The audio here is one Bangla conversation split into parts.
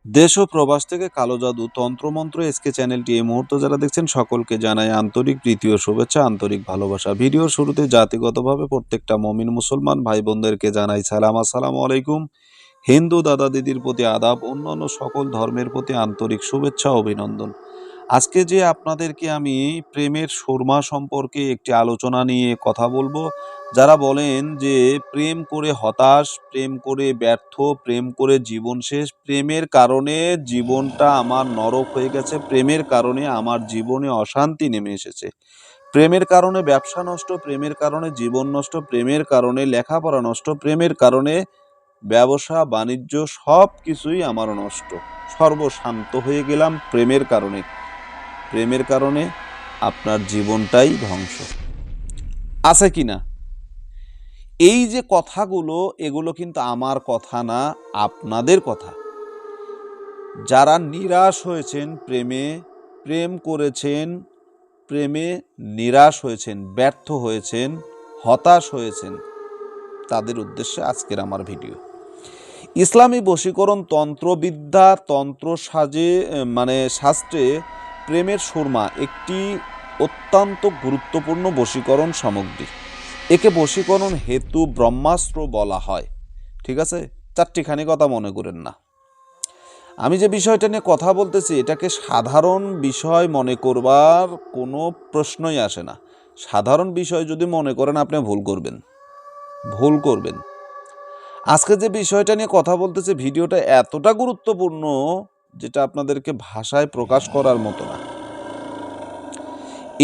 দেশ ও প্রবাস থেকে কালো জাদু তন্ত্রমন্ত্র এসকে চ্যানেলটি এই মুহূর্তে যারা দেখছেন সকলকে জানাই আন্তরিক প্রীতি ও শুভেচ্ছা, আন্তরিক ভালোবাসা। ভিডিওর শুরুতে জাতিগতভাবে প্রত্যেকটা মমিন মুসলমান ভাই বোনদেরকে জানাই সালাম, আসসালামু আলাইকুম। হিন্দু দাদা দিদির প্রতি আদাব, অন্যান্য সকল ধর্মের প্রতি আন্তরিক শুভেচ্ছা ও অভিনন্দন। আজকে যে আপনাদেরকে আমি প্রেমের সুরমা সম্পর্কে একটি আলোচনা নিয়ে কথা বলবো। যারা বলেন যে প্রেম করে হতাশ, প্রেম করে ব্যর্থ, প্রেম করে জীবন শেষ, প্রেমের কারণে জীবনটা আমার নরক হয়ে গেছে, প্রেমের কারণে আমার জীবনে অশান্তি নেমে এসেছে, প্রেমের কারণে ব্যবসা নষ্ট, প্রেমের কারণে জীবন নষ্ট, প্রেমের কারণে লেখাপড়া নষ্ট, প্রেমের কারণে ব্যবসা বাণিজ্য সব কিছুই আমার নষ্ট, সর্বশান্ত হয়ে গেলাম প্রেমের কারণে। প্রেমের কারণে আপনার জীবনটাই ধ্বংস। আছে কিনা? এই যে কথাগুলো, এগুলো কিন্তু আমার কথা না, আপনাদের কথা। যারা নিরাশ হয়েছেন প্রেমে, প্রেম করেছেন, প্রেমে নিরাশ হয়েছেন, ব্যর্থ হয়েছেন, হতাশ হয়েছেন, তাদের উদ্দেশ্যে আজকের আমার ভিডিও। ইসলামী বশীকরণ তন্ত্রবিদ্যা, তন্ত্র শাস্ত্রে প্রেমের সুরমা একটি অত্যন্ত গুরুত্বপূর্ণ বশীকরণ সামগ্রী। একে বশীকরণ হেতু ব্রহ্মাস্ত্র বলা হয়। ঠিক আছে, চারটিখানি কথা মনে করেন না। আমি যে বিষয়টা নিয়ে কথা বলতেছি এটাকে সাধারণ বিষয় মনে করবার কোনো প্রশ্নই আসে না। সাধারণ বিষয় যদি মনে করেন আপনি ভুল করবেন। আজকে যে বিষয়টা নিয়ে কথা বলতেছি ভিডিওটা এতটা গুরুত্বপূর্ণ যেটা আপনাদেরকে ভাষায় প্রকাশ করার মতো না।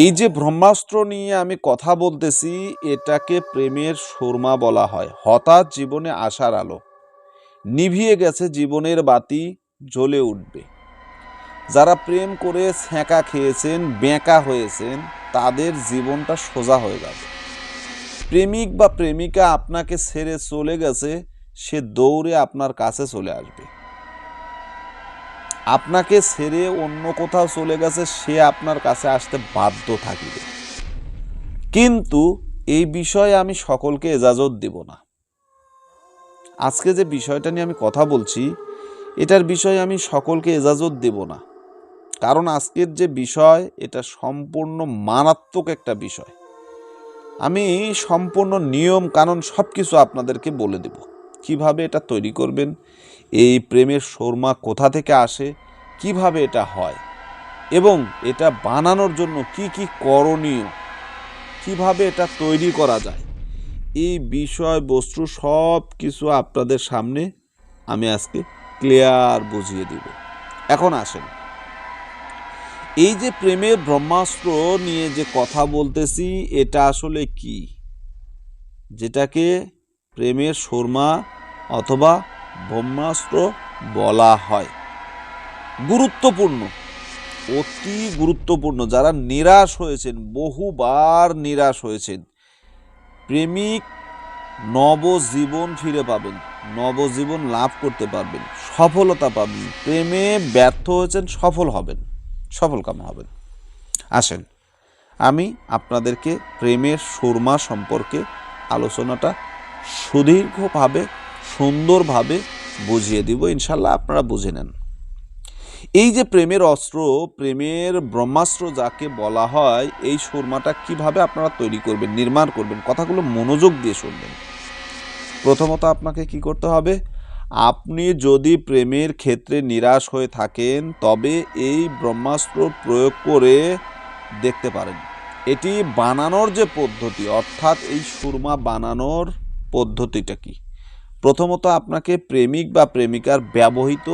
এই যে ব্রহ্মাস্ত্র নিয়ে আমি কথা বলতেছি এটাকে প্রেমের সুরমা বলা হয়। হঠাৎ জীবনে আসার আলো, নিভিয়ে গেছে জীবনের বাতি, জ্বলে উঠবে। যারা প্রেম করে ছ্যাঁকা খেয়েছেন, বেঁকা হয়েছেন, তাদের জীবনটা সোজা হয়ে যাবে। প্রেমিক বা প্রেমিকা আপনাকে ছেড়ে চলে গেছে, সে দৌড়ে আপনার কাছে চলে আসবে। আপনাকে ছেড়ে অন্য কোথাও চলে গেছে, সে আপনার কাছে আসতে বাধ্য থাকিবে। কিন্তু এই বিষয়ে আমি সকলকে এজাজত দেব না। আজকে যে বিষয়টা নিয়ে আমি কথা বলছি এটার বিষয়ে আমি সকলকে এজাজত দেব না। কারণ আজকের যে বিষয় এটা সম্পূর্ণ মারাত্মক একটা বিষয়। আমি সম্পূর্ণ নিয়ম কানুন সব কিছু আপনাদেরকে বলে দেব। কিভাবে এটা তৈরি করবেন, এই প্রেমের সুরমা কোথা থেকে আসে, কিভাবে এটা হয়, এবং এটা বানানোর জন্য কি কি করণীয়, কিভাবে এটা তৈরি করা যায়, এই বিষয়বস্তু সব কিছু আপনাদের সামনে আমি আজকে ক্লিয়ার বুঝিয়ে দিব। এখন আসেন, এই যে প্রেমের ব্রহ্মাস্ত্র নিয়ে যে কথা বলতেছি এটা আসলে কি, যেটাকে প্রেমের সুরমা অথবা ব্রহ্মাস্ত্র বলা হয়। গুরুত্বপূর্ণ, অতি গুরুত্বপূর্ণ। যারা নিরাশ হয়েছেন, বহুবার নিরাশ হয়েছেন, প্রেমিক নবজীবন ফিরে পাবেন, নবজীবন লাভ করতে পারবেন, সফলতা পাবেন। প্রেমে ব্যর্থ হয়েছেন, সফলকাম হবেন। আসেন, আমি আপনাদেরকে প্রেমের সুরমা সম্পর্কে আলোচনাটা সুদীর্ঘভাবে, সুন্দরভাবে বুঝিয়ে দিব। ইনশাল্লাহ আপনারা বুঝে নেন। এই যে প্রেমের অস্ত্র, প্রেমের ব্রহ্মাস্ত্র যাকে বলা হয়, এই সুরমাটা কিভাবে আপনারা তৈরি করবেন, নির্মাণ করবেন, কথাগুলো মনোযোগ দিয়ে শুনবেন। প্রথমত আপনাকে কি করতে হবে, আপনি যদি প্রেমের ক্ষেত্রে নিরাশ হয়ে থাকেন তবে এই ব্রহ্মাস্ত্র প্রয়োগ করে দেখতে পারেন। এটি বানানোর যে পদ্ধতি, অর্থাৎ এই সুরমা বানানোর পদ্ধতিটা কি। প্রথমত আপনাকে প্রেমিক বা প্রেমিকার ব্যবহৃত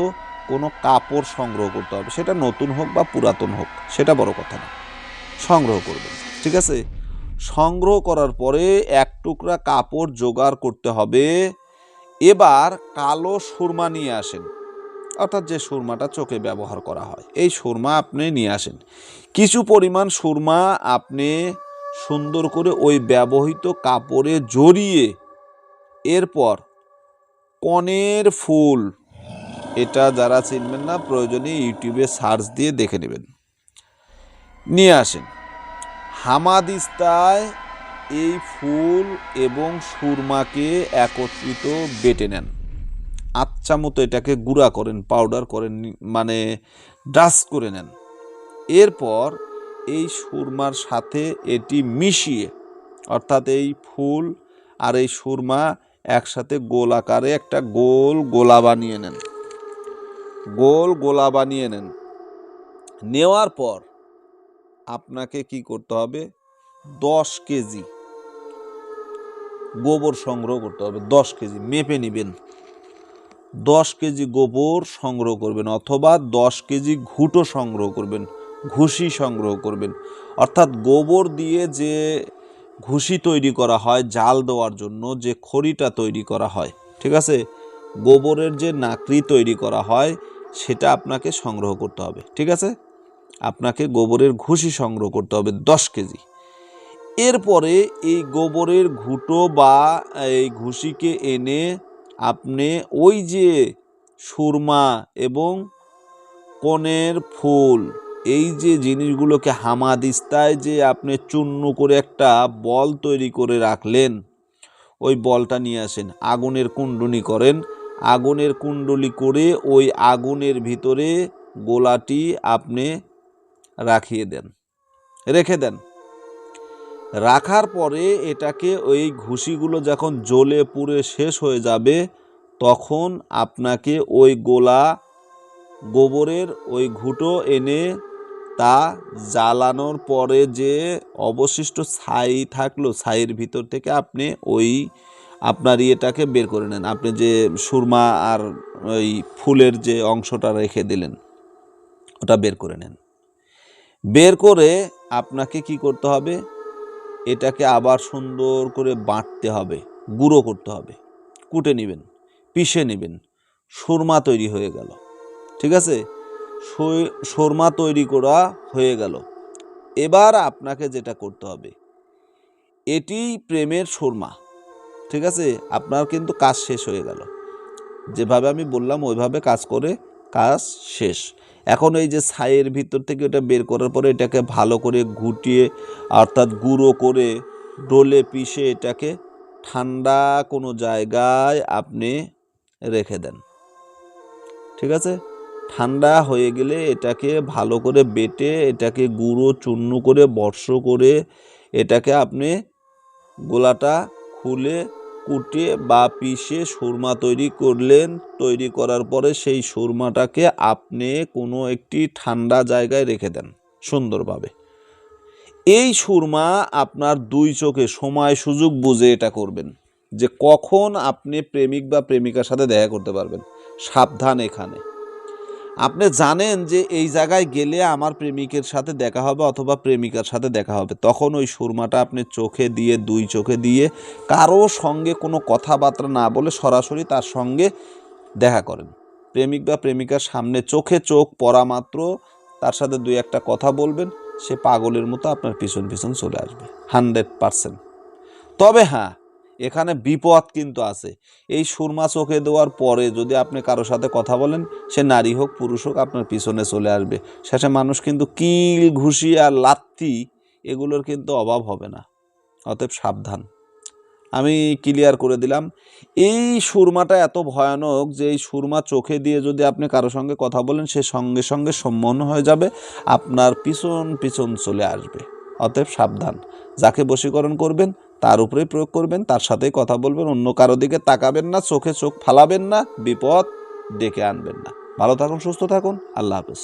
কোনো কাপড় সংগ্রহ করতে হবে, সেটা নতুন হোক বা পুরাতন হোক, সেটা বড় কথা না, সংগ্রহ করবেন। ঠিক আছে, সংগ্রহ করার পরে এক টুকরা কাপড় জোগাড় করতে হবে। এবার কালো সুরমা নিয়ে আসেন, অর্থাৎ যে সুরমাটা চোখে ব্যবহার করা হয়, এই সুরমা আপনি নিয়ে আসেন। কিছু পরিমাণ সুরমা আপনি সুন্দর করে ওই ব্যবহৃত কাপড়ে জড়িয়ে, এরপর কনের ফুল, এটা যারা চিনবেন না প্রয়োজনে ইউটিউবে সার্চ দিয়ে দেখে নেবেন, নিয়ে আসেন। হামাদিস্তায় এই ফুল এবং সুরমাকে একত্রিত বেটে নেন। আচ্ছা মতো এটাকে গুঁড়া করেন, পাউডার করেন, মানে ডাস্ট করে নেন। এরপর এই সুরমার সাথে এটি মিশিয়ে, অর্থাৎ এই ফুল আর এই সুরমা একসাথে গোল আকারে একটা গোল গোলা বানিয়ে নেন। গোল গোলা বানিয়ে নেন। নেওয়ার পর আপনাকে কি করতে হবে, 10 কেজি গোবর সংগ্রহ করতে হবে। 10 কেজি মেপে নেবেন। 10 কেজি গোবর সংগ্রহ করবেন, অথবা 10 কেজি ঘুঁটো সংগ্রহ করবেন, ঘুষি সংগ্রহ করবেন। অর্থাৎ গোবর দিয়ে যে ঘুষি তৈরি করা হয় জাল দেওয়ার জন্য, যে খড়িটা তৈরি করা হয়, ঠিক আছে, গোবরের যে নাকড়ি তৈরি করা হয় সেটা আপনাকে সংগ্রহ করতে হবে। ঠিক আছে, আপনাকে গোবরের ঘুষি সংগ্রহ করতে হবে 10 কেজি। এরপরে এই গোবরের ঘুঁটো বা এই ঘুষিকে এনে আপনি ওই যে সুরমা এবং কনের ফুল, এই যে জিনিসগুলোকে হামাদিস্তায় যে আপনি চূর্ণ করে একটা বল তৈরি করে রাখলেন, ওই বলটা নিয়ে আসেন, আগুনের কুণ্ডলি করেন। আগুনের কুণ্ডলি করে ওই আগুনের ভিতরে গোলাটি আপনি রেখে দেন। রাখার পরে এটাকে ওই ঘুষিগুলো যখন জ্বলে পুড়ে শেষ হয়ে যাবে, তখন আপনাকে ওই গোবরের ওই ঘুঁটো এনে তা জ্বালানোর পরে যে অবশিষ্ট ছাই থাকলো, ছাইয়ের ভিতর থেকে আপনি ওই আপনার ইয়েটাকে বের করে নেন। আপনি যে সুরমা আর ওই ফুলের যে অংশটা রেখে দিলেন ওটা বের করে নেন। বের করে আপনাকে কি করতে হবে, এটাকে আবার সুন্দর করে বাটতে হবে, গুঁড়ো করতে হবে, কুটে নেবেন, পিষে নেবেন। সুরমা তৈরি হয়ে গেল। ঠিক আছে, সুরমা তৈরি করা হয়ে গেল। এবার আপনাকে যেটা করতে হবে, এটি প্রেমের সুরমা। ঠিক আছে, আপনার কিন্তু কাজ শেষ হয়ে গেল। যেভাবে আমি বললাম ওইভাবে কাজ করে কাজ শেষ। এখন এই যে ছাইয়ের ভিতর থেকে এটা বের করার পরে এটাকে ভালো করে ঘুটিয়ে, অর্থাৎ গুঁড়ো করে ডোলে পিষে এটাকে ঠান্ডা কোনো জায়গায় আপনি রেখে দেন। ঠিক আছে, ঠান্ডা হয়ে গেলে এটাকে ভালো করে বেটে, এটাকে গুঁড়ো চূর্ণ করে বর্ষ করে এটাকে আপনি গোলাটা খুলে কুটে বা পিষে সুরমা তৈরি করলেন। তৈরি করার পরে সেই সুরমাটাকে আপনি কোনো একটি ঠান্ডা জায়গায় রেখে দেন সুন্দরভাবে। এই সুরমা আপনার 2 চোখে সময় সুযোগ বুঝে এটা করবেন, যে কখন আপনি প্রেমিক বা প্রেমিকার সাথে দেখা করতে পারবেন। সাবধান, এখানে আপনি জানেন যে এই জায়গায় গেলে আমার প্রেমিকের সাথে দেখা হবে অথবা প্রেমিকার সাথে দেখা হবে, তখন ওই সুরমাটা আপনি চোখে দিয়ে, 2 চোখে দিয়ে, কারো সঙ্গে কোনো কথাবার্তা না বলে সরাসরি তার সঙ্গে দেখা করেন। প্রেমিক বা প্রেমিকার সামনে চোখে চোখ পড়া মাত্র তার সাথে 2-1টা কথা বলবেন, সে পাগলের মতো আপনার পিছন পিছন চলে আসবে 100%। তবে হ্যাঁ, এখানে বিপদ কিন্তু আছে। এই সুরমা চোখে দেওয়ার পরে যদি আপনি কারোর সাথে কথা বলেন, সে নারী হোক পুরুষ হোক আপনার পিছনে চলে আসবে। শেষে মানুষ কিন্তু কিল, ঘুষি আর লাত্তি এগুলোর কিন্তু অভাব হবে না। অতএব সাবধান। আমি ক্লিয়ার করে দিলাম। এই সুরমাটা এত ভয়ানক যে এই সুরমা চোখে দিয়ে যদি আপনি কারোর সঙ্গে কথা বলেন, সে সঙ্গে সঙ্গে সম্মোহন হয়ে যাবে, আপনার পিছন পিছন চলে আসবে। অতএব সাবধান। যাকে বশীকরণ করবেন তার উপরেই প্রয়োগ করবেন, তার সাথেই কথা বলবেন, অন্য কারো দিকে তাকাবেন না, চোখে চোখ ফালাবেন না, বিপদ ডেকে আনবেন না। ভালো থাকুন, সুস্থ থাকুন, আল্লাহ হাফেজ।